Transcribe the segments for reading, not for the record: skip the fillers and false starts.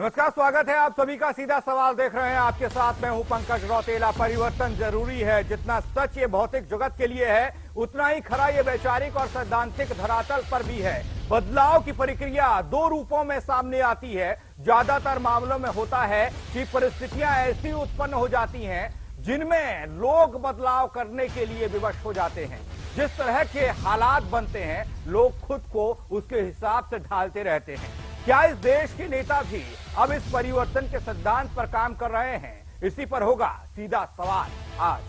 नमस्कार, स्वागत है आप सभी का। सीधा सवाल देख रहे हैं, आपके साथ मैं हूं पंकज रौतेला। परिवर्तन जरूरी है। जितना सच ये भौतिक जगत के लिए है, उतना ही खरा ये वैचारिक और सैद्धांतिक धरातल पर भी है। बदलाव की प्रक्रिया दो रूपों में सामने आती है। ज्यादातर मामलों में होता है कि परिस्थितियां ऐसी उत्पन्न हो जाती हैं जिनमें लोग बदलाव करने के लिए विवश हो जाते हैं। जिस तरह के हालात बनते हैं, लोग खुद को उसके हिसाब से ढालते रहते हैं। क्या इस देश के नेता भी अब इस परिवर्तन के सिद्धांत पर काम कर रहे हैं? इसी पर होगा सीधा सवाल आज।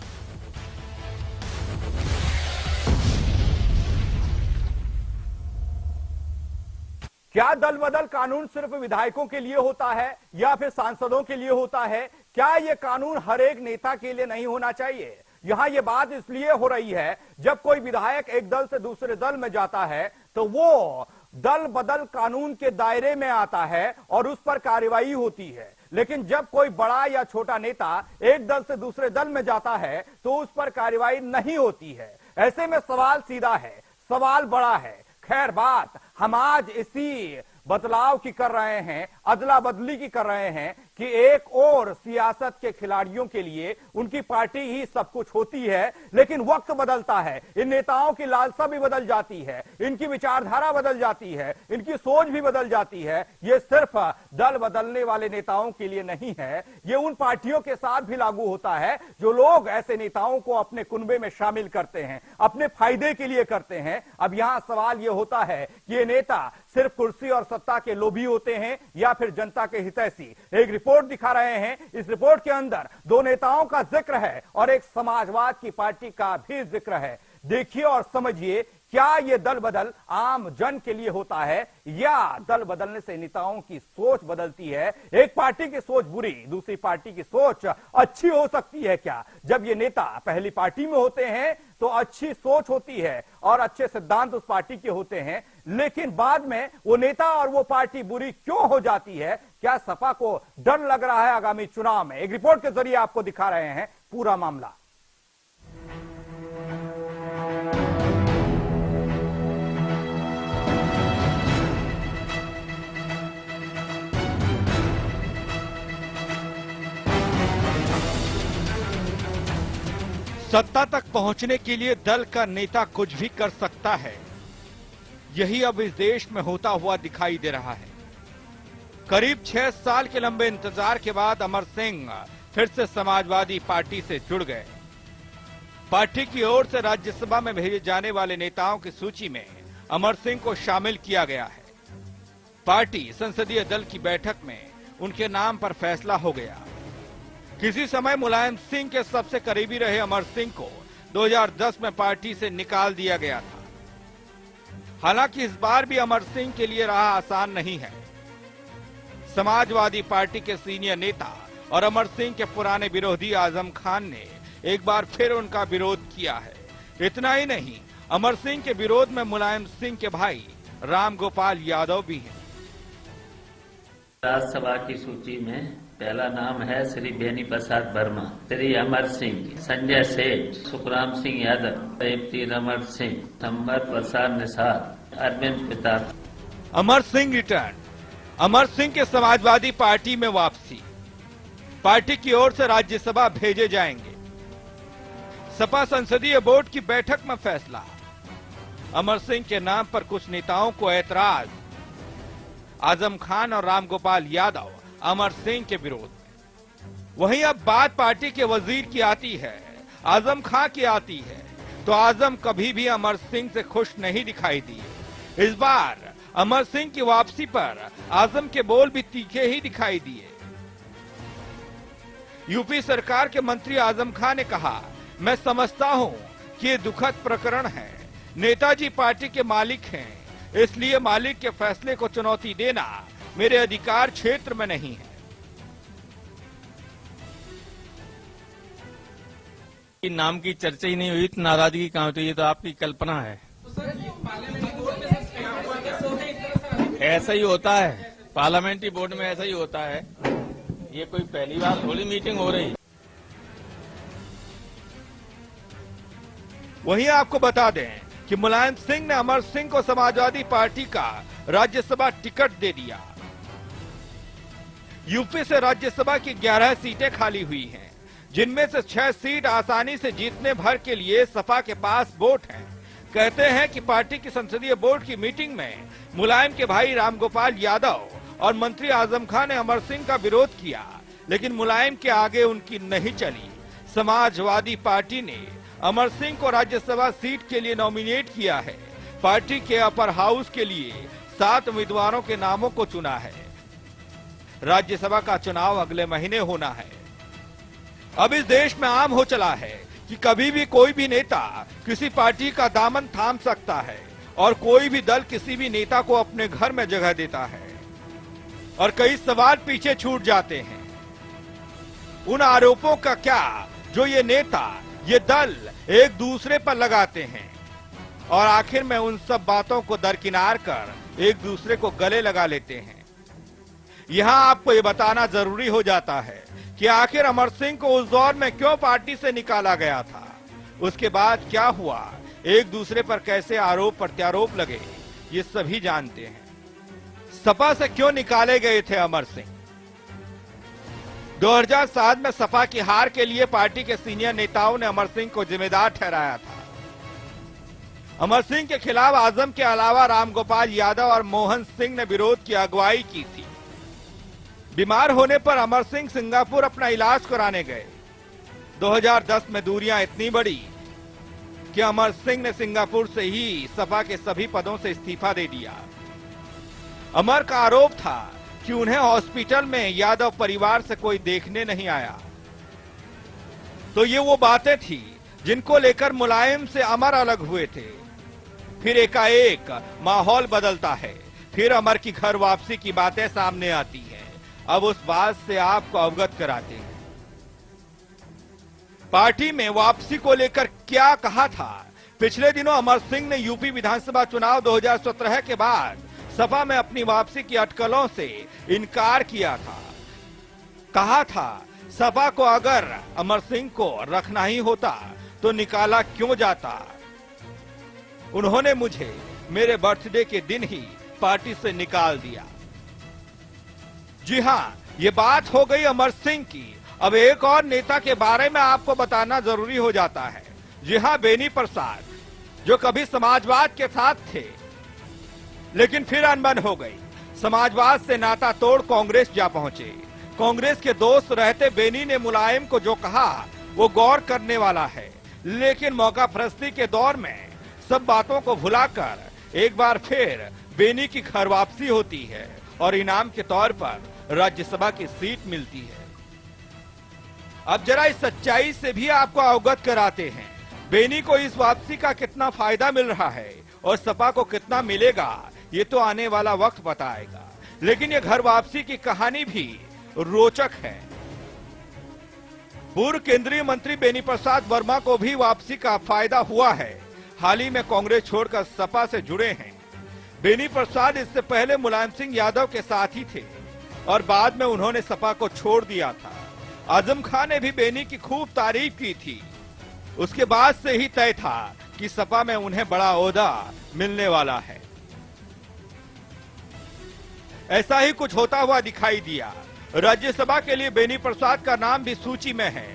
क्या दल बदल कानून सिर्फ विधायकों के लिए होता है या फिर सांसदों के लिए होता है? क्या यह कानून हर एक नेता के लिए नहीं होना चाहिए? यहां यह बात इसलिए हो रही है, जब कोई विधायक एक दल से दूसरे दल में जाता है तो वो दल बदल कानून के दायरे में आता है और उस पर कार्रवाई होती है। लेकिन जब कोई बड़ा या छोटा नेता एक दल से दूसरे दल में जाता है तो उस पर कार्रवाई नहीं होती है। ऐसे में सवाल सीधा है, सवाल बड़ा है। खैर, बात हम आज इसी बदलाव की कर रहे हैं, अदला बदली की कर रहे हैं कि एक और सियासत के खिलाड़ियों के लिए उनकी पार्टी ही सब कुछ होती है, लेकिन वक्त बदलता है, इन नेताओं की लालसा भी बदल जाती है, इनकी विचारधारा बदल जाती है, इनकी सोच भी बदल जाती है। ये सिर्फ दल बदलने वाले नेताओं के लिए नहीं है, ये उन पार्टियों के साथ भी लागू होता है जो लोग ऐसे नेताओं को अपने कुनबे में शामिल करते हैं, अपने फायदे के लिए करते हैं। अब यहां सवाल यह होता है कि ये नेता सिर्फ कुर्सी और सत्ता के लोभी होते हैं या फिर जनता के हितैषी। एक रिपोर्ट दिखा रहे हैं, इस रिपोर्ट के अंदर दो नेताओं का जिक्र है और एक समाजवाद की पार्टी का भी जिक्र है। देखिए और समझिए, क्या यह दल बदल आम जन के लिए होता है या दल बदलने से नेताओं की सोच बदलती है? एक पार्टी की सोच बुरी, दूसरी पार्टी की सोच अच्छी हो सकती है क्या? जब ये नेता पहली पार्टी में होते हैं तो अच्छी सोच होती है और अच्छे सिद्धांत उस पार्टी के होते हैं, लेकिन बाद में वो नेता और वो पार्टी बुरी क्यों हो जाती है? क्या सपा को डर लग रहा है आगामी चुनाव में? एक रिपोर्ट के जरिए आपको दिखा रहे हैं पूरा मामला। सत्ता तक पहुंचने के लिए दल का नेता कुछ भी कर सकता है, यही अब इस देश में होता हुआ दिखाई दे रहा है। करीब 6 साल के लंबे इंतजार के बाद अमर सिंह फिर से समाजवादी पार्टी से जुड़ गए। पार्टी की ओर से राज्यसभा में भेजे जाने वाले नेताओं की सूची में अमर सिंह को शामिल किया गया है। पार्टी संसदीय दल की बैठक में उनके नाम पर फैसला हो गया। किसी समय मुलायम सिंह के सबसे करीबी रहे अमर सिंह को 2010 में पार्टी से निकाल दिया गया था। हालांकि इस बार भी अमर सिंह के लिए राह आसान नहीं है। समाजवादी पार्टी के सीनियर नेता और अमर सिंह के पुराने विरोधी आजम खान ने एक बार फिर उनका विरोध किया है। इतना ही नहीं, अमर सिंह के विरोध में मुलायम सिंह के भाई राम गोपाल यादव भी हैं। राज्यसभा की सूची में पहला नाम है श्री बेनी प्रसाद वर्मा, श्री अमर सिंह, संजय सेठ, सुखराम सिंह यादव, प्रेमती रमन सिंह, संबर प्रसाद निषाद, अरविंद पिता। अमर सिंह रिटर्न। अमर सिंह के समाजवादी पार्टी में वापसी। पार्टी की ओर से राज्यसभा भेजे जाएंगे। सपा संसदीय बोर्ड की बैठक में फैसला। अमर सिंह के नाम पर कुछ नेताओं को ऐतराज। आजम खान और रामगोपाल यादव अमर सिंह के विरोध में। वहीं अब बात पार्टी के वजीर की आती है, आजम खान की आती है, तो आजम कभी भी अमर सिंह से खुश नहीं दिखाई दिए। इस बार अमर सिंह की वापसी पर आजम के बोल भी तीखे ही दिखाई दिए। यूपी सरकार के मंत्री आजम खान ने कहा, मैं समझता हूं कि ये दुखद प्रकरण है। नेताजी पार्टी के मालिक हैं, इसलिए मालिक के फैसले को चुनौती देना मेरे अधिकार क्षेत्र में नहीं है। नाम की चर्चा ही नहीं हुई तो नाराजगी कहां होती? ये तो आपकी कल्पना है। ऐसा ही होता है, पार्लियामेंट्री बोर्ड में ऐसा ही होता है। ये कोई पहली बार थोड़ी मीटिंग हो रही। वहीं आपको बता दें कि मुलायम सिंह ने अमर सिंह को समाजवादी पार्टी का राज्यसभा टिकट दे दिया। यूपी से राज्यसभा की 11 सीटें खाली हुई हैं, जिनमें से 6 सीट आसानी से जीतने भर के लिए सपा के पास वोट हैं। कहते हैं कि पार्टी की संसदीय बोर्ड की मीटिंग में मुलायम के भाई रामगोपाल यादव और मंत्री आजम खान ने अमर सिंह का विरोध किया, लेकिन मुलायम के आगे उनकी नहीं चली। समाजवादी पार्टी ने अमर सिंह को राज्यसभा सीट के लिए नॉमिनेट किया है। पार्टी के अपर हाउस के लिए 7 उम्मीदवारों के नामों को चुना है। राज्यसभा का चुनाव अगले महीने होना है। अब इस देश में आम हो चला है कि कभी भी कोई भी नेता किसी पार्टी का दामन थाम सकता है और कोई भी दल किसी भी नेता को अपने घर में जगह देता है और कई सवाल पीछे छूट जाते हैं। उन आरोपों का क्या जो ये नेता, ये दल एक दूसरे पर लगाते हैं और आखिर में उन सब बातों को दरकिनार कर एक दूसरे को गले लगा लेते हैं। यहां आपको ये बताना जरूरी हो जाता है कि आखिर अमर सिंह को उस दौर में क्यों पार्टी से निकाला गया था, उसके बाद क्या हुआ, एक दूसरे पर कैसे आरोप प्रत्यारोप लगे, ये सभी जानते हैं। सपा से क्यों निकाले गए थे अमर सिंह? 2007 में सपा की हार के लिए पार्टी के सीनियर नेताओं ने अमर सिंह को जिम्मेदार ठहराया था। अमर सिंह के खिलाफ आजम के अलावा रामगोपाल यादव और मोहन सिंह ने विरोध की अगुवाई की थी। बीमार होने पर अमर सिंह सिंगापुर अपना इलाज कराने गए। 2010 में दूरियां इतनी बढ़ी कि अमर सिंह ने सिंगापुर से ही सपा के सभी पदों से इस्तीफा दे दिया। अमर का आरोप था कि उन्हें हॉस्पिटल में यादव परिवार से कोई देखने नहीं आया। तो ये वो बातें थी जिनको लेकर मुलायम से अमर अलग हुए थे। फिर एकाएक माहौल बदलता है, फिर अमर की घर वापसी की बातें सामने आती हैं। अब उस बात से आपको अवगत कराते हैं। पार्टी में वापसी को लेकर क्या कहा था? पिछले दिनों अमर सिंह ने यूपी विधानसभा चुनाव 2017 के बाद सपा में अपनी वापसी की अटकलों से इनकार किया था। कहा था सपा को अगर अमर सिंह को रखना ही होता तो निकाला क्यों जाता। उन्होंने मुझे मेरे बर्थडे के दिन ही पार्टी से निकाल दिया। जी हां, ये बात हो गई अमर सिंह की। अब एक और नेता के बारे में आपको बताना जरूरी हो जाता है। जी हां, बेनी प्रसाद, जो कभी समाजवाद के साथ थे लेकिन फिर अनबन हो गई। समाजवाद से नाता तोड़ कांग्रेस जा पहुंचे। कांग्रेस के दोस्त रहते बेनी ने मुलायम को जो कहा वो गौर करने वाला है, लेकिन मौका परस्ती के दौर में सब बातों को भुलाकर एक बार फिर बेनी की घर वापसी होती है और इनाम के तौर पर राज्यसभा की सीट मिलती है। अब जरा इस सच्चाई से भी आपको अवगत कराते हैं। बेनी को इस वापसी का कितना फायदा मिल रहा है और सपा को कितना मिलेगा, ये तो आने वाला वक्त बताएगा। लेकिन ये घर वापसी की कहानी भी रोचक है। पूर्व केंद्रीय मंत्री बेनी प्रसाद वर्मा को भी वापसी का फायदा हुआ है। हाल ही में कांग्रेस छोड़कर सपा से जुड़े हैं। बेनी प्रसाद इससे पहले मुलायम सिंह यादव के साथ ही थे और बाद में उन्होंने सपा को छोड़ दिया था। आजम खान ने भी बेनी की खूब तारीफ की थी। उसके बाद से ही तय था कि सपा में उन्हें बड़ा ओहदा मिलने वाला है। ऐसा ही कुछ होता हुआ दिखाई दिया। राज्यसभा के लिए बेनी प्रसाद का नाम भी सूची में है,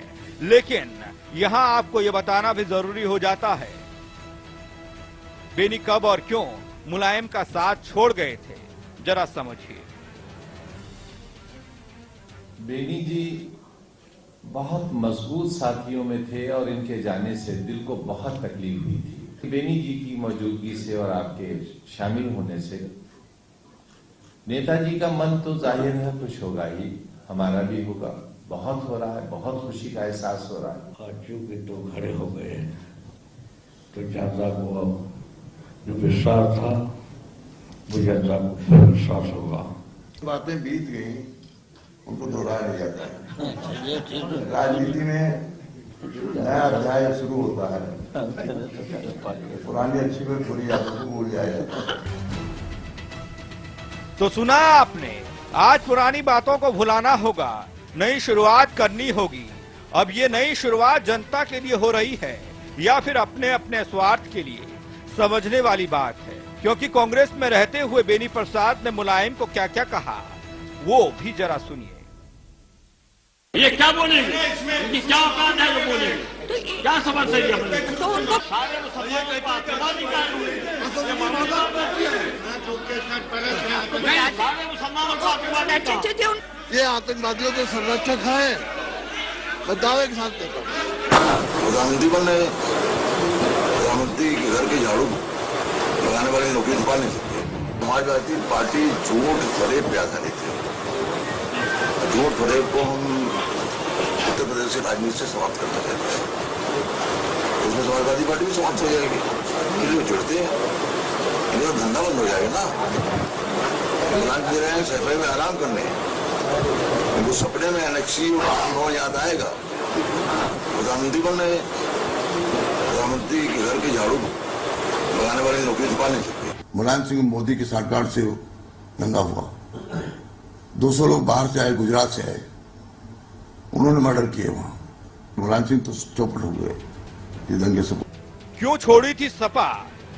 लेकिन यहां आपको यह बताना भी जरूरी हो जाता है बेनी कब और क्यों मुलायम का साथ छोड़ गए थे। जरा समझिए। बेनी जी बहुत मजबूत साथियों में थे और इनके जाने से दिल को बहुत तकलीफ हुई थी। बेनी जी की मौजूदगी से और आपके शामिल होने से नेताजी का मन तो जाहिर है खुश होगा ही, हमारा भी होगा। बहुत हो रहा है, बहुत खुशी का एहसास हो रहा है। और चूंकि तो खड़े हो गए तो ज्यादा वो जो विश्वास था मुझे विश्वास होगा। बातें बीत गई, उनको दोहराया नहीं जाता है। राजनीति में नया अध्याय शुरू होता है। पुरानी अच्छी पर बुरी आदतों को भूल जाएगा। तो सुना आपने, आज पुरानी बातों को भुलाना होगा, नई शुरुआत करनी होगी। अब ये नई शुरुआत जनता के लिए हो रही है या फिर अपने अपने स्वार्थ के लिए, समझने वाली बात है। क्योंकि कांग्रेस में रहते हुए बेनी प्रसाद ने मुलायम को क्या क्या कहा वो भी जरा सुनिए। ये क्या बोलेंगे, इनकी क्या औकात है जो बोलेंगे, क्या समझ सही है तो उनको सारे मुसलमानों का आतंकवादी हुए, सारे मुसलमानों का आतंकवादी, ये आतंकवादियों के संरक्षक हैं, मैं दावे के साथ कहता हूँ। प्रधानमंत्री बनने, प्रधानमंत्री के घर के झाड़ू लगाने वाले नौकरी छुपा नहीं सकते। समाजवादी पार्टी झूठ फरेब पे आधारित है। झूठ फरेब को हम उत्तर प्रदेश की राजनीति से समाप्त करना चाहते हैं, उसमें समाजवादी पार्टी भी समाप्त हो जाएगी। ये लोग जुड़ते हैं, इनका धंधा बंद हो जाएगा ना। दे रहे हैं सफाई में आराम करने, उनको सपने में एनेक्सी और याद आएगा। प्रधानमंत्री बनने, प्रधानमंत्री के घर के झाड़ू लगाने वाले नौकरी छुपा नहीं सकते। मुलायम सिंह मोदी की सरकार से दंगा हुआ, 200 लोग बाहर से आए, गुजरात से आए, उन्होंने मर्डर किए वहां। मुलायम सिंह तो चौपट हो गए ये दंगे से। क्यों छोड़ी थी सपा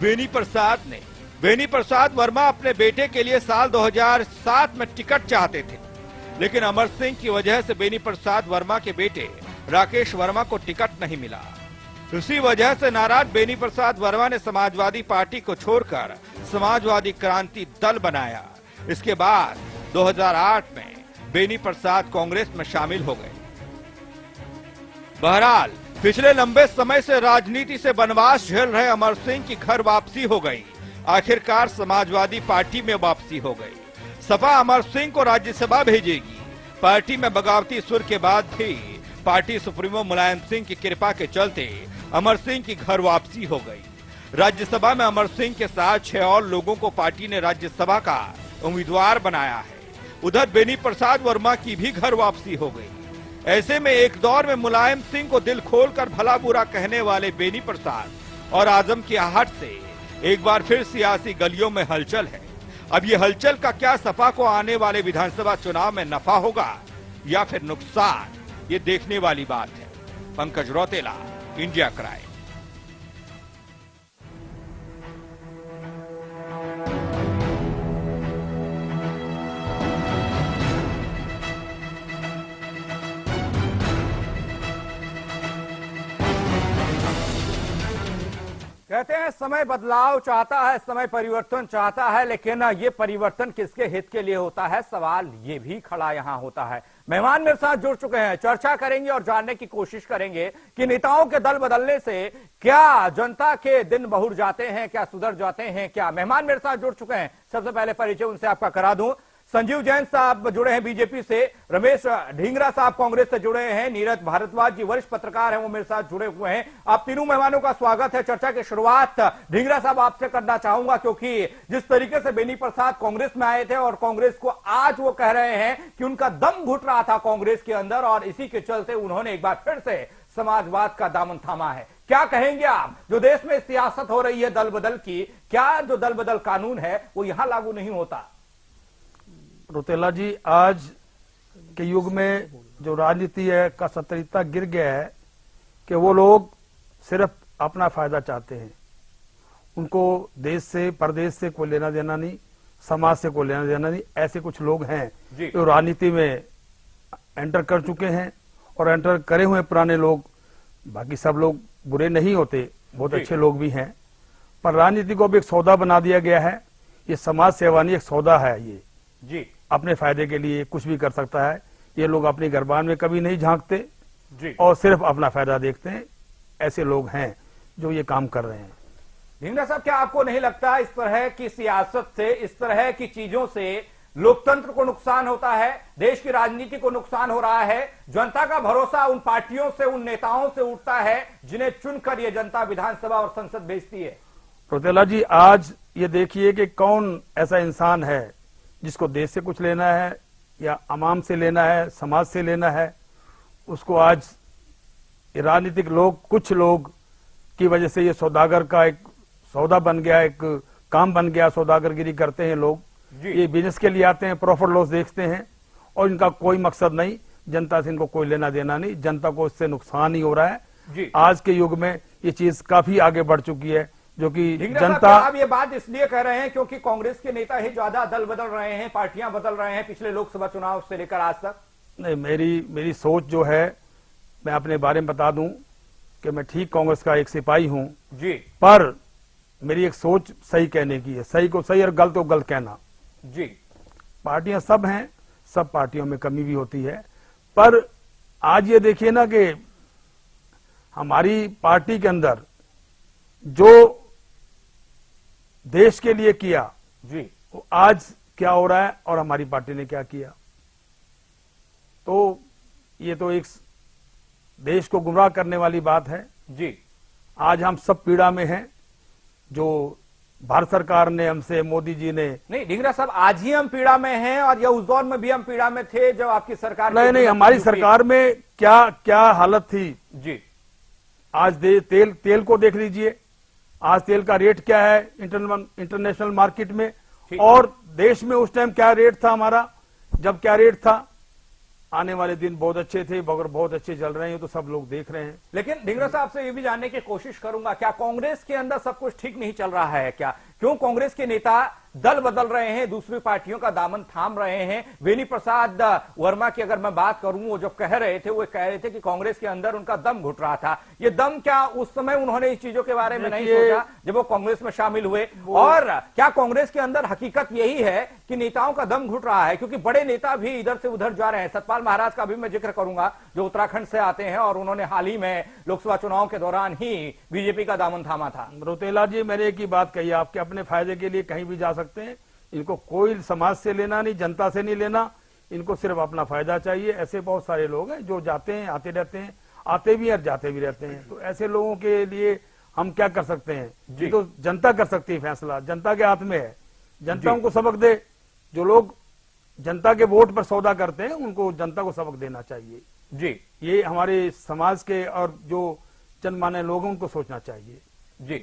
बेनी प्रसाद ने? बेनी प्रसाद वर्मा अपने बेटे के लिए साल 2007 में टिकट चाहते थे, लेकिन अमर सिंह की वजह से बेनी प्रसाद वर्मा के बेटे राकेश वर्मा को टिकट नहीं मिला। इसी वजह से नाराज बेनी प्रसाद वर्मा ने समाजवादी पार्टी को छोड़कर समाजवादी क्रांति दल बनाया। इसके बाद 2008 में बेनी प्रसाद कांग्रेस में शामिल हो गए। बहरहाल पिछले लंबे समय से राजनीति से वनवास झेल रहे अमर सिंह की घर वापसी हो गई। आखिरकार समाजवादी पार्टी में वापसी हो गई। सपा अमर सिंह को राज्यसभा भेजेगी। पार्टी में बगावती सुर के बाद भी पार्टी सुप्रीमो मुलायम सिंह की कृपा के चलते अमर सिंह की घर वापसी हो गई। राज्यसभा में अमर सिंह के साथ 6 और लोगों को पार्टी ने राज्यसभा का उम्मीदवार बनाया है। उधर बेनी प्रसाद वर्मा की भी घर वापसी हो गई। ऐसे में एक दौर में मुलायम सिंह को दिल खोलकर भला बुरा कहने वाले बेनी प्रसाद और आजम की आहट से एक बार फिर सियासी गलियों में हलचल है। अब ये हलचल का क्या सपा को आने वाले विधानसभा चुनाव में नफा होगा या फिर नुकसान, ये देखने वाली बात है। Pankaj Rautela, India crime. कहते हैं समय बदलाव चाहता है, समय परिवर्तन चाहता है, लेकिन ये परिवर्तन किसके हित के लिए होता है, सवाल ये भी खड़ा यहां होता है। मेहमान मेरे साथ जुड़ चुके हैं, चर्चा करेंगे और जानने की कोशिश करेंगे कि नेताओं के दल बदलने से क्या जनता के दिन बहुर जाते हैं, क्या सुधर जाते हैं क्या। मेहमान मेरे साथ जुड़ चुके हैं, सबसे पहले परिचय उनसे आपका करा दूं। संजीव जैन साहब जुड़े हैं बीजेपी से, रमेश ढींगरा साहब कांग्रेस से जुड़े हैं, नीरज भारद्वाज जी वरिष्ठ पत्रकार हैं, वो मेरे साथ जुड़े हुए हैं। आप तीनों मेहमानों का स्वागत है। चर्चा की शुरुआत ढींगरा साहब आपसे करना चाहूंगा, क्योंकि जिस तरीके से बेनी प्रसाद कांग्रेस में आए थे और कांग्रेस को आज वो कह रहे हैं कि उनका दम घुट रहा था कांग्रेस के अंदर, और इसी के चलते उन्होंने एक बार फिर से समाजवाद का दामन थामा है। क्या कहेंगे आप, जो देश में सियासत हो रही है दल बदल की, क्या जो दल बदल कानून है वो यहां लागू नहीं होता? रोतेला जी, आज के युग में जो राजनीति है का सतरिता गिर गया है कि वो लोग सिर्फ अपना फायदा चाहते हैं। उनको देश से परदेश से कोई लेना देना नहीं, समाज से कोई लेना देना नहीं। ऐसे कुछ लोग हैं जो राजनीति में एंटर कर चुके हैं और एंटर करे हुए पुराने लोग। बाकी सब लोग बुरे नहीं होते, बहुत अच्छे लोग भी हैं, पर राजनीति को भी एक सौदा बना दिया गया है। ये समाज सेवा नहीं, एक सौदा है। ये जी अपने फायदे के लिए कुछ भी कर सकता है। ये लोग अपनी गरबान में कभी नहीं झांकते जी, और सिर्फ अपना फायदा देखते हैं। ऐसे लोग हैं जो ये काम कर रहे हैं। ढींगरा साहब, क्या आपको नहीं लगता इस तरह की सियासत से, इस तरह की चीजों से लोकतंत्र को नुकसान होता है, देश की राजनीति को नुकसान हो रहा है? जनता का भरोसा उन पार्टियों से, उन नेताओं से उठता है जिन्हें चुनकर ये जनता विधानसभा और संसद भेजती है। रोतेला जी, आज ये देखिए कि कौन ऐसा इंसान है जिसको देश से कुछ लेना है या अवाम से लेना है, समाज से लेना है। उसको आज राजनीतिक लोग, कुछ लोग की वजह से ये सौदागर का एक सौदा बन गया, एक काम बन गया। सौदागरगिरी करते हैं लोग, ये बिजनेस के लिए आते हैं, प्रॉफिट लॉस देखते हैं और इनका कोई मकसद नहीं, जनता से इनको कोई लेना देना नहीं। जनता को इससे नुकसान ही हो रहा है। आज के युग में ये चीज काफी आगे बढ़ चुकी है, जो कि जनता। आप ये बात इसलिए कह रहे हैं क्योंकि कांग्रेस के नेता ही ज्यादा दल बदल रहे हैं, पार्टियां बदल रहे हैं पिछले लोकसभा चुनाव से लेकर आज तक? नहीं, मेरी सोच जो है, मैं अपने बारे में बता दूं कि मैं ठीक कांग्रेस का एक सिपाही हूं जी, पर मेरी एक सोच सही कहने की है, सही को सही और गलत को गलत कहना। जी, पार्टियां सब हैं, सब पार्टियों में कमी भी होती है, पर आज ये देखिए ना कि हमारी पार्टी के अंदर जो देश के लिए किया जी, वो आज क्या हो रहा है और हमारी पार्टी ने क्या किया। तो ये तो एक देश को गुमराह करने वाली बात है। जी, आज हम सब पीड़ा में हैं, जो भारत सरकार ने हमसे, मोदी जी ने। नहीं ढींगरा साहब, आज ही हम पीड़ा में हैं और या उस दौर में भी हम पीड़ा में थे जब आपकी सरकार नहीं, हमारी सरकार में क्या क्या हालत थी जी। आज तेल को देख लीजिए, आज तेल का रेट क्या है इंटरनेशनल मार्केट में, और देश में उस टाइम क्या रेट था हमारा, जब क्या रेट था। आने वाले दिन बहुत अच्छे थे, मगर बहुत अच्छे चल रहे हैं, तो सब लोग देख रहे हैं। लेकिन ढींगरा साहब से ये भी जानने की कोशिश करूंगा, क्या कांग्रेस के अंदर सब कुछ ठीक नहीं चल रहा है क्या? क्यों कांग्रेस के नेता दल बदल रहे हैं, दूसरी पार्टियों का दामन थाम रहे हैं? बेनी प्रसाद वर्मा की अगर मैं बात करूं, वो जब कह रहे थे, वो कह रहे थे कि कांग्रेस के अंदर उनका दम घुट रहा था। ये दम क्या उस समय उन्होंने इस चीजों के बारे में नहीं सोचा जब वो कांग्रेस में शामिल हुए? और क्या कांग्रेस के अंदर हकीकत यही है कि नेताओं का दम घुट रहा है? क्योंकि बड़े नेता भी इधर से उधर जा रहे हैं। सतपाल महाराज का भी मैं जिक्र करूंगा, जो उत्तराखंड से आते हैं और उन्होंने हाल ही में लोकसभा चुनाव के दौरान ही बीजेपी का दामन थामा था। रोतेला जी, मैंने एक ही बात कही, आपके अपने फायदे के लिए कहीं भी जा सकते हैं, इनको कोई समाज से लेना नहीं, जनता से नहीं लेना, इनको सिर्फ अपना फायदा चाहिए। ऐसे बहुत सारे लोग हैं जो जाते हैं, आते रहते हैं, आते भी और जाते भी रहते हैं। तो ऐसे लोगों के लिए हम क्या कर सकते हैं? ये तो जनता कर सकती है, फैसला जनता के हाथ में है। जनता उनको सबक दे। जो लोग जनता के वोट पर सौदा करते हैं, उनको जनता को सबक देना चाहिए जी। ये हमारे समाज के और जो जनमानस लोगों उनको सोचना चाहिए जी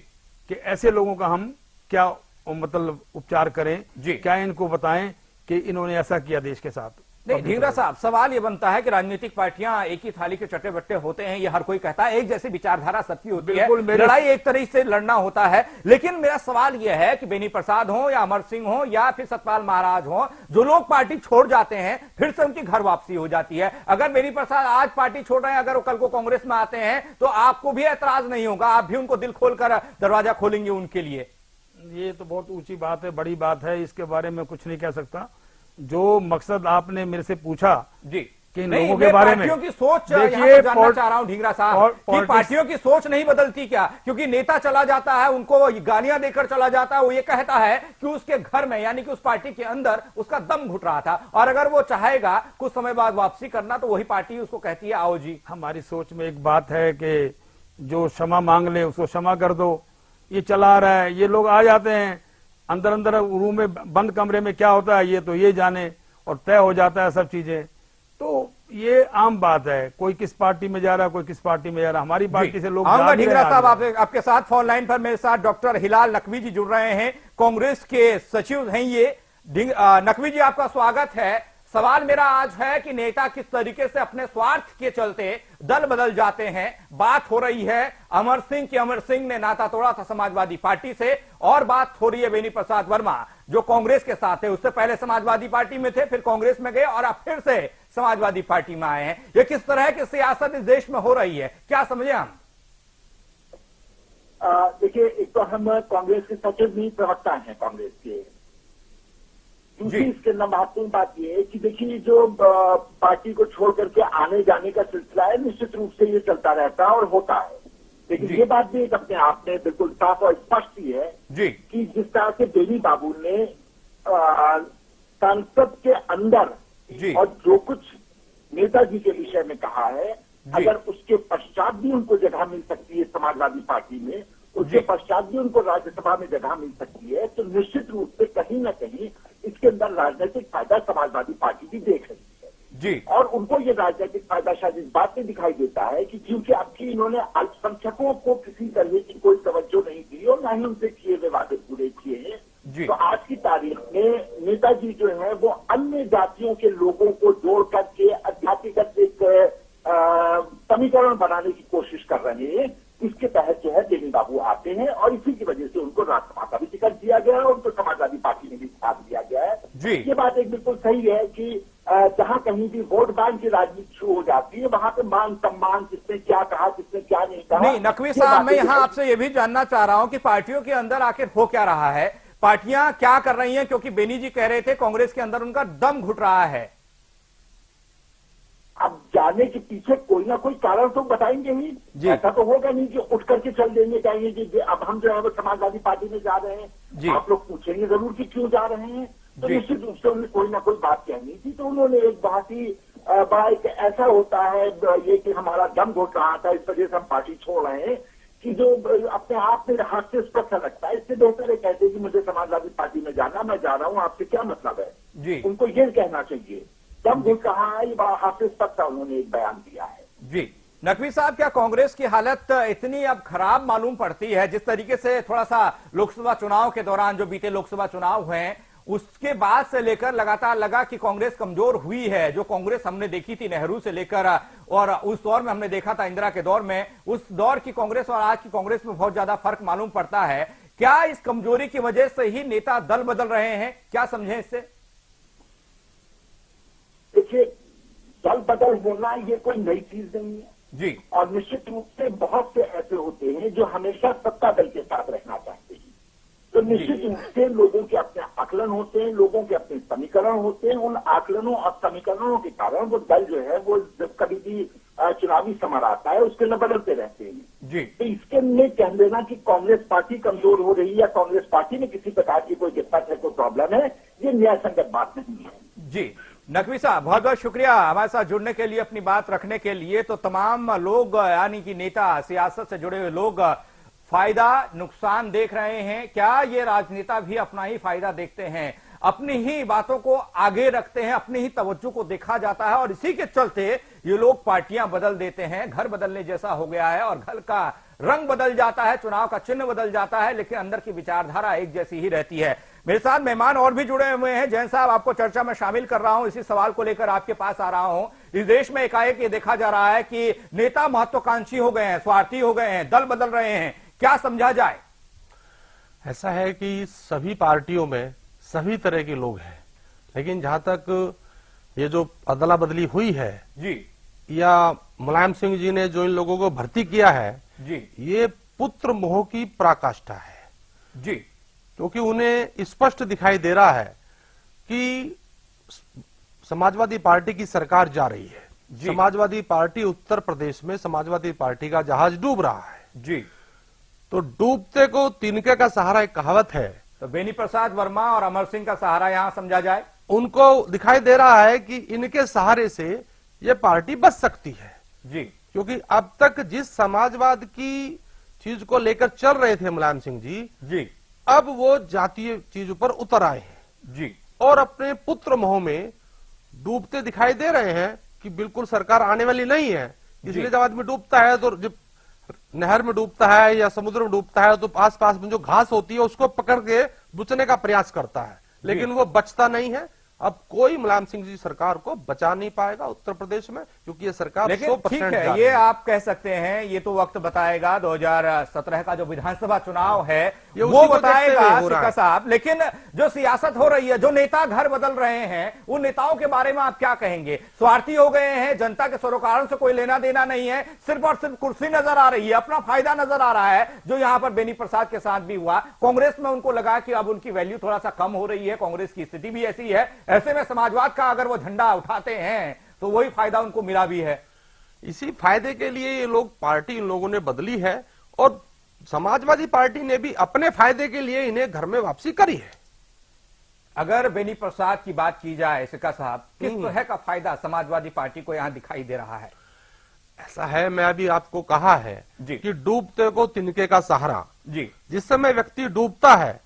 कि ऐसे लोगों का हम क्या मतलब उपचार करें जी, क्या इनको बताएं कि इन्होंने ऐसा किया देश के साथ। नहीं ढींगरा साहब, सवाल ये बनता है कि राजनीतिक पार्टियां एक ही थाली के चट्टे बट्टे होते हैं, ये हर कोई कहता है, एक जैसी विचारधारा सबकी होती है, लड़ाई एक तरह से लड़ना होता है। लेकिन मेरा सवाल यह है कि बेनी प्रसाद हो या अमर सिंह हो या फिर सतपाल महाराज हो, जो लोग पार्टी छोड़ जाते हैं फिर से उनकी घर वापसी हो जाती है। अगर बेनी प्रसाद आज पार्टी छोड़ रहे हैं, अगर वो कल को कांग्रेस में आते हैं, तो आपको भी एतराज नहीं होगा, आप भी उनको दिल खोलकर दरवाजा खोलेंगे उनके लिए? ये तो बहुत ऊंची बात है, बड़ी बात है, इसके बारे में कुछ नहीं कह सकता। जो मकसद आपने मेरे से पूछा जी कि लोगों के बारे में, पार्टियों की सोच देखिए, जानना चाह रहा हूं ढींगरा साहब कि पार्टियों की सोच नहीं बदलती क्या? क्योंकि नेता चला जाता है, उनको गालियां देकर चला जाता है, वो ये कहता है कि उसके घर में यानी कि उस पार्टी के अंदर उसका दम घुट रहा था, और अगर वो चाहेगा कुछ समय बाद वापसी करना, तो वही पार्टी उसको कहती है आओ जी। हमारी सोच में एक बात है कि जो क्षमा मांग ले उसको क्षमा कर दो। ये चला रहा है, ये लोग आ जाते हैं अंदर अंदर रूम में, बंद कमरे में क्या होता है ये तो ये जाने, और तय हो जाता है सब चीजें। तो ये आम बात है, कोई किस पार्टी में जा रहा है, कोई किस पार्टी में जा रहा है। हमारी पार्टी से लोग ढींगरा साहब, आपके साथ फोन लाइन पर मेरे साथ डॉक्टर हिलाल नकवी जी जुड़ रहे हैं, कांग्रेस के सचिव हैं ये। नकवी जी, आपका स्वागत है। सवाल मेरा आज है कि नेता किस तरीके से अपने स्वार्थ के चलते दल बदल जाते हैं। बात हो रही है अमर सिंह की, अमर सिंह ने नाता तोड़ा था समाजवादी पार्टी से, और बात हो रही है बेनी प्रसाद वर्मा जो कांग्रेस के साथ है। उससे पहले समाजवादी पार्टी में थे, फिर कांग्रेस में गए और अब फिर से समाजवादी पार्टी में आए हैं। ये किस तरह की सियासत इस देश में हो रही है, क्या समझे हम? देखिए, एक तो हम कांग्रेस के सचिव भी प्रवक्ता हैं कांग्रेस के। दूसरी इसके अंदर महत्वपूर्ण बात यह है कि देखिए, जो पार्टी को छोड़ करके आने जाने का सिलसिला है, निश्चित रूप से ये चलता रहता है और होता है। लेकिन ये बात भी एक अपने आप में बिल्कुल साफ और स्पष्ट ही है कि जिस तरह से बेनी बाबू ने संसद के अंदर और जो कुछ नेताजी के विषय में कहा है, अगर उसके पश्चात भी उनको जगह मिल सकती है समाजवादी पार्टी में, उसके पश्चात भी उनको राज्यसभा में जगह मिल सकती है, तो निश्चित रूप से कहीं न कहीं इसके अंदर राजनीतिक फायदा समाजवादी पार्टी भी देख रही है जी। और उनको ये राजनीतिक फायदा शायद इस बात से दिखाई देता है कि क्योंकि अब की इन्होंने अल्पसंख्यकों को किसी तरह की कोई तवज्जो नहीं दी और न ही उनसे किए हुए वादे पूरे किए हैं, तो आज की तारीख में नेताजी जो है वो अन्य जातियों के लोगों को जोड़ करके अध्यात्मिक एक समीकरण बनाने की कोशिश कर रहे हैं। इसके तहत जो है बेनी बाबू आते हैं और इसी की वजह से उनको राज्यसभा का भी टिकट दिया गया है और उनको समाजवादी पार्टी में भी स्थान दिया गया है। ये बात एक बिल्कुल सही है कि जहां कहीं भी वोट बैंक की राजनीति शुरू हो जाती है, वहां पे मान सम्मान, किसने क्या कहा, किसने क्या नहीं कहा। नहीं नकवी साहब, मैं यहाँ आपसे ये भी जानना चाह रहा हूं कि पार्टियों के अंदर आखिर हो क्या रहा है, पार्टियां क्या कर रही हैं, क्योंकि बेनी जी कह रहे थे कांग्रेस के अंदर उनका दम घुट रहा है। अब जाने के पीछे कोई ना कोई कारण तो बताएंगे ही, ऐसा तो होगा नहीं कि उठ करके चल देंगे कहेंगे कि अब हम जो है वो समाजवादी पार्टी में जा रहे हैं। आप लोग पूछेंगे जरूर कि क्यों जा रहे हैं, तो निश्चित रूप से उन्हें कोई ना कोई बात कहनी थी। तो उन्होंने एक बहुत ही बड़ा एक ऐसा होता है ये कि हमारा दम घुट रहा था, इस वजह से हम पार्टी छोड़ रहे हैं, कि जो अपने आप में हास्यास्पद सा लगता है। इससे बेहतर है कहते हैं कि मुझे समाजवादी पार्टी में जाना, मैं जा रहा हूँ, आपसे क्या मतलब है जी। उनको ये कहना चाहिए। दम घुट रहा है, ये बड़ा हास्यास्पद सा उन्होंने एक बयान दिया है। जी नकवी साहब, क्या कांग्रेस की हालत इतनी अब खराब मालूम पड़ती है? जिस तरीके से थोड़ा सा लोकसभा चुनाव के दौरान, जो बीते लोकसभा चुनाव हुए हैं, उसके बाद से लेकर लगातार लगा कि कांग्रेस कमजोर हुई है। जो कांग्रेस हमने देखी थी नेहरू से लेकर, और उस दौर में हमने देखा था इंदिरा के दौर में, उस दौर की कांग्रेस और आज की कांग्रेस में बहुत ज्यादा फर्क मालूम पड़ता है। क्या इस कमजोरी की वजह से ही नेता दल बदल रहे हैं? क्या समझें इससे? देखिए, दल बदल होना ये कोई नई चीज नहीं है जी, और निश्चित रूप से बहुत से ऐसे होते हैं जो हमेशा सत्ता दल के साथ रहना चाहते हैं। तो निश्चित रूप से लोगों के अपने आकलन होते हैं, लोगों के अपने समीकरण होते हैं। उन आकलनों और समीकरणों के कारण वो दल जो है वो जब कभी भी चुनावी समर आता है उसके न बदलते रहते हैं जी। तो इसके लिए कह देना कि कांग्रेस पार्टी कमजोर हो रही है या कांग्रेस पार्टी में किसी प्रकार की कोई दिक्कत है, कोई प्रॉब्लम है, ये न्यायसंगत बात नहीं है। जी नकवी साहब, बहुत बहुत शुक्रिया हमारे साथ जुड़ने के लिए, अपनी बात रखने के लिए। तो तमाम लोग, यानी कि नेता, सियासत से जुड़े हुए लोग फायदा नुकसान देख रहे हैं। क्या ये राजनेता भी अपना ही फायदा देखते हैं, अपनी ही बातों को आगे रखते हैं, अपनी ही तवज्जो को देखा जाता है, और इसी के चलते ये लोग पार्टियां बदल देते हैं। घर बदलने जैसा हो गया है, और घर का रंग बदल जाता है, चुनाव का चिन्ह बदल जाता है, लेकिन अंदर की विचारधारा एक जैसी ही रहती है। मेरे साथ मेहमान और भी जुड़े हुए हैं। जैन साहब, आपको चर्चा में शामिल कर रहा हूं, इसी सवाल को लेकर आपके पास आ रहा हूं। इस देश में एकाएक ये देखा जा रहा है कि नेता महत्वाकांक्षी हो गए हैं, स्वार्थी हो गए हैं, दल बदल रहे हैं। क्या समझा जाए? ऐसा है कि सभी पार्टियों में सभी तरह के लोग हैं, लेकिन जहां तक ये जो अदला बदली हुई है जी, या मुलायम सिंह जी ने जो इन लोगों को भर्ती किया है जी, ये पुत्र मोह की पराकाष्ठा है जी, क्योंकि उन्हें स्पष्ट दिखाई दे रहा है कि समाजवादी पार्टी की सरकार जा रही है। समाजवादी पार्टी उत्तर प्रदेश में समाजवादी पार्टी का जहाज डूब रहा है जी। तो डूबते को तिनके का सहारा एक कहावत है, तो बेनी प्रसाद वर्मा और अमर सिंह का सहारा यहां समझा जाए। उनको दिखाई दे रहा है कि इनके सहारे से ये पार्टी बच सकती है जी, क्योंकि अब तक जिस समाजवाद की चीज को लेकर चल रहे थे मुलायम सिंह जी, अब वो जातीय चीज पर उतर आए हैं जी, और अपने पुत्र मोह में डूबते दिखाई दे रहे हैं कि बिल्कुल सरकार आने वाली नहीं है। इसलिए जब आदमी डूबता है, तो जब नहर में डूबता है या समुद्र में डूबता है, तो आसपास में जो घास होती है उसको पकड़ के बुचने का प्रयास करता है, लेकिन वो बचता नहीं है। अब कोई मुलायम सिंह जी सरकार को बचा नहीं पाएगा उत्तर प्रदेश में, क्योंकि ये सरकार 100% ठीक है, ये आप कह सकते हैं, ये तो वक्त बताएगा। 2017 का जो विधानसभा चुनाव है वो बताएगा सिक्का साहब। लेकिन जो सियासत हो रही है, जो नेता घर बदल रहे हैं, उन नेताओं के बारे में आप क्या कहेंगे? स्वार्थी हो गए हैं, जनता के सरोकारों से कोई लेना देना नहीं है, सिर्फ और सिर्फ कुर्सी नजर आ रही है, अपना फायदा नजर आ रहा है, जो यहां पर बेनी प्रसाद के साथ भी हुआ। कांग्रेस में उनको लगा कि अब उनकी वैल्यू थोड़ा सा कम हो रही है, कांग्रेस की स्थिति भी ऐसी है, ऐसे में समाजवाद का अगर वो झंडा उठाते हैं तो वही फायदा उनको मिला भी है। इसी फायदे के लिए ये लोग पार्टी इन लोगों ने बदली है, और समाजवादी पार्टी ने भी अपने फायदे के लिए इन्हें घर में वापसी करी है। अगर बेनी प्रसाद की बात की जाए सिक्का साहब, किस तरह का फायदा समाजवादी पार्टी को यहां दिखाई दे रहा है? ऐसा है, मैं अभी आपको कहा है कि डूबते को तिनके का सहारा जी। जिस समय व्यक्ति डूबता है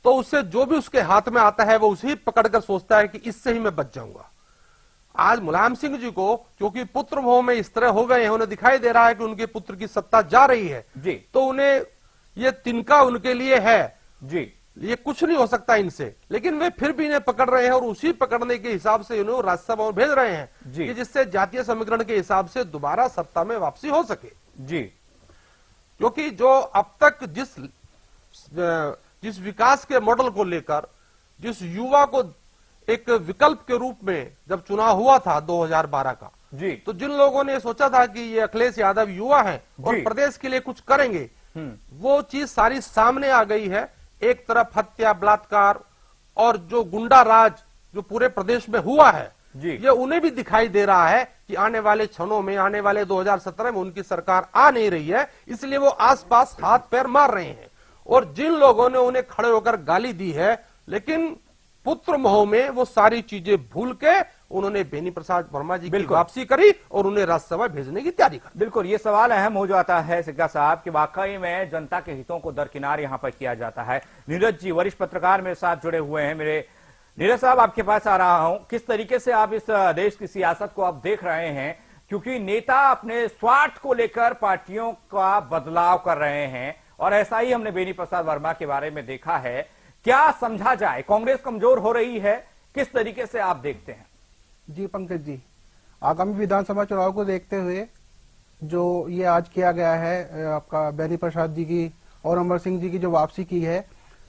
तो उससे जो भी उसके हाथ में आता है वो उसी पकड़कर सोचता है कि इससे ही मैं बच जाऊंगा। आज मुलायम सिंह जी को क्योंकि पुत्र मोह में इस तरह हो गए हैं, उन्हें दिखाई दे रहा है कि उनके पुत्र की सत्ता जा रही है जी, तो उन्हें ये तिनका उनके लिए है जी, ये कुछ नहीं हो सकता इनसे, लेकिन वे फिर भी इन्हें पकड़ रहे हैं और उसी पकड़ने के हिसाब से इन्हें राज्यसभा में भेज रहे हैं कि जिससे जातीय समीकरण के हिसाब से दोबारा सत्ता में वापसी हो सके जी। क्योंकि जो अब तक जिस विकास के मॉडल को लेकर जिस युवा को एक विकल्प के रूप में जब चुनाव हुआ था 2012 का जी, तो जिन लोगों ने सोचा था कि ये अखिलेश यादव युवा हैं और प्रदेश के लिए कुछ करेंगे, वो चीज सारी सामने आ गई है। एक तरफ हत्या, बलात्कार और जो गुंडा राज जो पूरे प्रदेश में हुआ है, ये उन्हें भी दिखाई दे रहा है कि आने वाले क्षणों में, आने वाले 2017 में उनकी सरकार आ नहीं रही है, इसलिए वो आसपास हाथ पैर मार रहे हैं। और जिन लोगों ने उन्हें खड़े होकर गाली दी है, लेकिन पुत्र मोह में वो सारी चीजें भूल के उन्होंने बेनी प्रसाद वर्मा जी की वापसी करी और उन्हें राज्यसभा भेजने की तैयारी कर। बिल्कुल, ये सवाल अहम हो जाता है सिक्का साहब कि वाकई में जनता के हितों को दरकिनार यहां पर किया जाता है। नीरज जी वरिष्ठ पत्रकार मेरे साथ जुड़े हुए हैं। मेरे नीरज साहब, आपके पास आ रहा हूं, किस तरीके से आप इस देश की सियासत को आप देख रहे हैं, क्योंकि नेता अपने स्वार्थ को लेकर पार्टियों का बदलाव कर रहे हैं और ऐसा ही हमने बेनी प्रसाद वर्मा के बारे में देखा है। क्या समझा जाए, कांग्रेस कमजोर हो रही है, किस तरीके से आप देखते हैं? जी पंकज जी, आगामी विधानसभा चुनाव को देखते हुए जो ये आज किया गया है, आपका बेनी प्रसाद जी की और अमर सिंह जी की जो वापसी की है,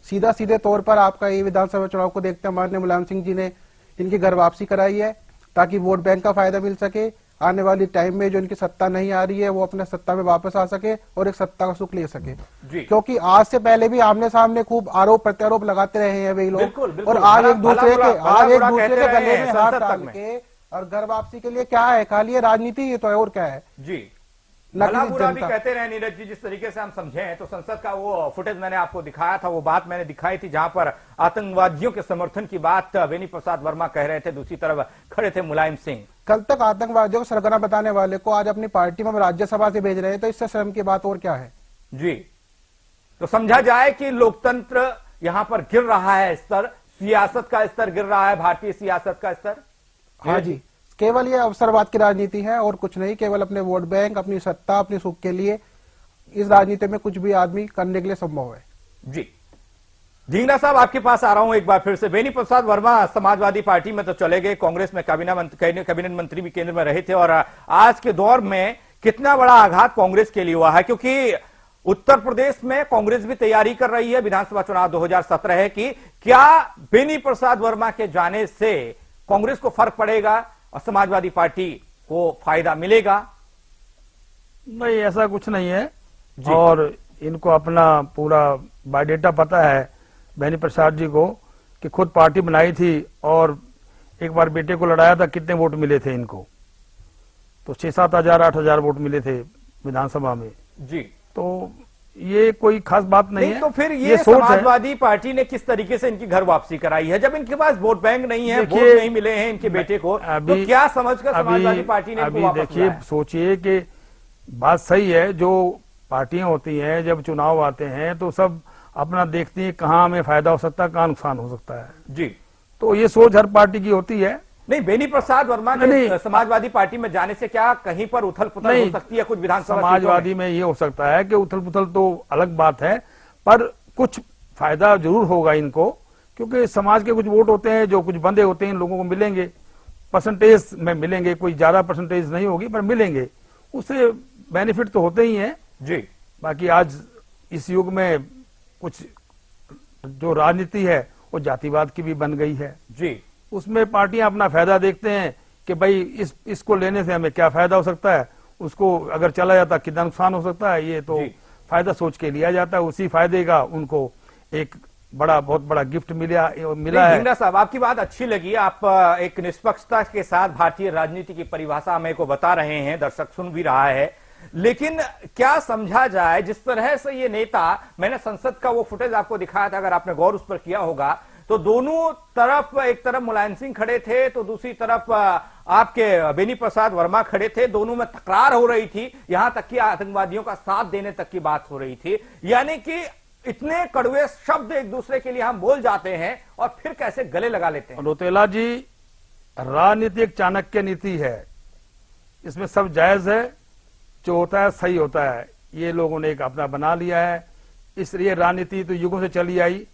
सीधा सीधे तौर पर आपका ये विधानसभा चुनाव को देखते हुए माननीय मुलायम सिंह जी ने इनकी घर वापसी कराई है ताकि वोट बैंक का फायदा मिल सके। आने वाली टाइम में जो इनकी सत्ता नहीं आ रही है, वो अपने सत्ता में वापस आ सके और एक सत्ता का सुख ले सके। क्योंकि आज से पहले भी आमने सामने खूब आरोप प्रत्यारोप लगाते रहे हैं वे लोग, और आज एक दूसरे के गले में हाथ डाल के और घर वापसी के लिए क्या है, खाली राजनीति ही तो है, और क्या है जी। भला बुरा भी कहते रहे नीरज जी, जिस तरीके से हम समझे हैं, तो संसद का वो फुटेज मैंने आपको दिखाया था, वो बात मैंने दिखाई थी जहां पर आतंकवादियों के समर्थन की बात बेनी प्रसाद वर्मा कह रहे थे, दूसरी तरफ खड़े थे मुलायम सिंह। कल तक आतंकवादियों को सरगना बताने वाले को आज अपनी पार्टी में राज्यसभा से भेज रहे हैं, तो इससे शर्म की बात और क्या है जी। तो समझा जाए कि लोकतंत्र यहां पर गिर रहा है, स्तर सियासत का स्तर गिर रहा है, भारतीय सियासत का स्तर। हाँ जी, केवल ये अवसरवाद की राजनीति है और कुछ नहीं, केवल अपने वोट बैंक, अपनी सत्ता, अपनी सुख के लिए इस राजनीति में कुछ भी आदमी करने के लिए संभव है जी। ढींगरा साहब, आपके पास आ रहा हूं एक बार फिर से। बेनी प्रसाद वर्मा समाजवादी पार्टी में तो चले गए, कांग्रेस में कैबिनेट मंत्री भी केंद्र में रहे थे, और आज के दौर में कितना बड़ा आघात कांग्रेस के लिए हुआ है, क्योंकि उत्तर प्रदेश में कांग्रेस भी तैयारी कर रही है, विधानसभा चुनाव 2017 है कि क्या बेनी प्रसाद वर्मा के जाने से कांग्रेस को फर्क पड़ेगा और समाजवादी पार्टी को फायदा मिलेगा? नहीं, ऐसा कुछ नहीं है, और इनको अपना पूरा बायोडेटा पता है बेनी प्रसाद जी को, कि खुद पार्टी बनाई थी और एक बार बेटे को लड़ाया था, कितने वोट मिले थे इनको, तो 6-7 हजार 8 हजार वोट मिले थे विधानसभा में जी। तो ये कोई खास बात नहीं है। तो फिर ये समाजवादी पार्टी ने किस तरीके से इनकी घर वापसी कराई है, जब इनके पास वोट बैंक नहीं है, वोट नहीं मिले हैं इनके बेटे को, तो क्या समझकर समाजवादी पार्टी ने इनको वापस देखिए, सोचिए कि बात सही है, जो पार्टियां होती हैं जब चुनाव आते हैं तो सब अपना देखती है कहाँ हमें फायदा हो सकता है, कहाँ नुकसान हो सकता है जी। तो ये सोच हर पार्टी की होती है। नहीं, बेनी प्रसाद वर्मा के समाजवादी पार्टी में जाने से क्या कहीं पर उथल पुथल हो सकती है कुछ विधानसभा समाजवादी में ये हो सकता है कि उथल पुथल तो अलग बात है, पर कुछ फायदा जरूर होगा इनको, क्योंकि समाज के कुछ वोट होते हैं जो कुछ बंधे होते हैं, इन लोगों को मिलेंगे, परसेंटेज में मिलेंगे, कोई ज्यादा परसेंटेज नहीं होगी पर मिलेंगे, उससे बेनिफिट तो होते ही हैं जी। बाकी आज इस युग में कुछ जो राजनीति है वो जातिवाद की भी बन गई है जी। उसमें पार्टियां अपना फायदा देखते हैं कि भाई इसको लेने से हमें क्या फायदा हो सकता है, उसको अगर चला जाता कितना नुकसान हो सकता है, ये तो फायदा सोच के लिया जाता है, उसी फायदे का उनको एक बहुत बड़ा गिफ्ट मिला है। ढींगरा साहब, आपकी बात अच्छी लगी, आप एक निष्पक्षता के साथ भारतीय राजनीति की परिभाषा हमें को बता रहे हैं, दर्शक सुन भी रहा है, लेकिन क्या समझा जाए जिस तरह से ये नेता, मैंने संसद का वो फुटेज आपको दिखाया था, अगर आपने गौर उस पर किया होगा, तो दोनों तरफ, एक तरफ मुलायम सिंह खड़े थे तो दूसरी तरफ आपके बेनी प्रसाद वर्मा खड़े थे, दोनों में तकरार हो रही थी, यहां तक कि आतंकवादियों का साथ देने तक की बात हो रही थी। यानी कि इतने कड़वे शब्द एक दूसरे के लिए हम बोल जाते हैं और फिर कैसे गले लगा लेते हैं। रोतेला जी, राजनीति एक चाणक्य नीति है, इसमें सब जायज है, जो होता है सही होता है, ये लोगों ने एक अपना बना लिया है। इसलिए राजनीति तो युगों से चली आई,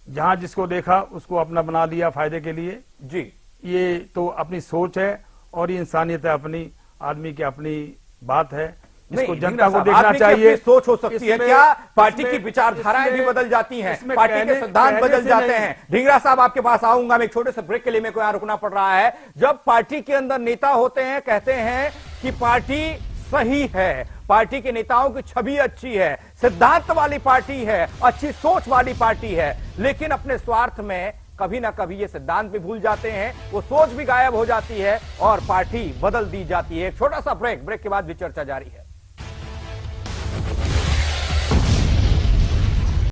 जहां जिसको देखा उसको अपना बना लिया फायदे के लिए जी। ये तो अपनी सोच है और ये इंसानियत है, अपनी आदमी की अपनी बात है, जिसको नहीं, जनता को साहब, देखना आपकी चाहिए। अपनी सोच हो सकती है, इसमें- क्या पार्टी की इसमें- विचारधाराएं भी इसमें- बदल जाती हैं, इसमें पार्टी के कहने- सिद्धांत कहने बदल से जाते नहीं। हैं। ढींगरा साहब आपके पास आऊंगा, मैं एक छोटे से ब्रेक के लिए मेरे को यहाँ रुकना पड़ रहा है। जब पार्टी के अंदर नेता होते हैं, कहते हैं कि पार्टी सही है, पार्टी के नेताओं की छवि अच्छी है, सिद्धांत वाली पार्टी है, अच्छी सोच वाली पार्टी है, लेकिन अपने स्वार्थ में कभी ना कभी ये सिद्धांत भी भूल जाते हैं, वो सोच भी गायब हो जाती है और पार्टी बदल दी जाती है। एक छोटा सा ब्रेक के बाद भी चर्चा जारी है।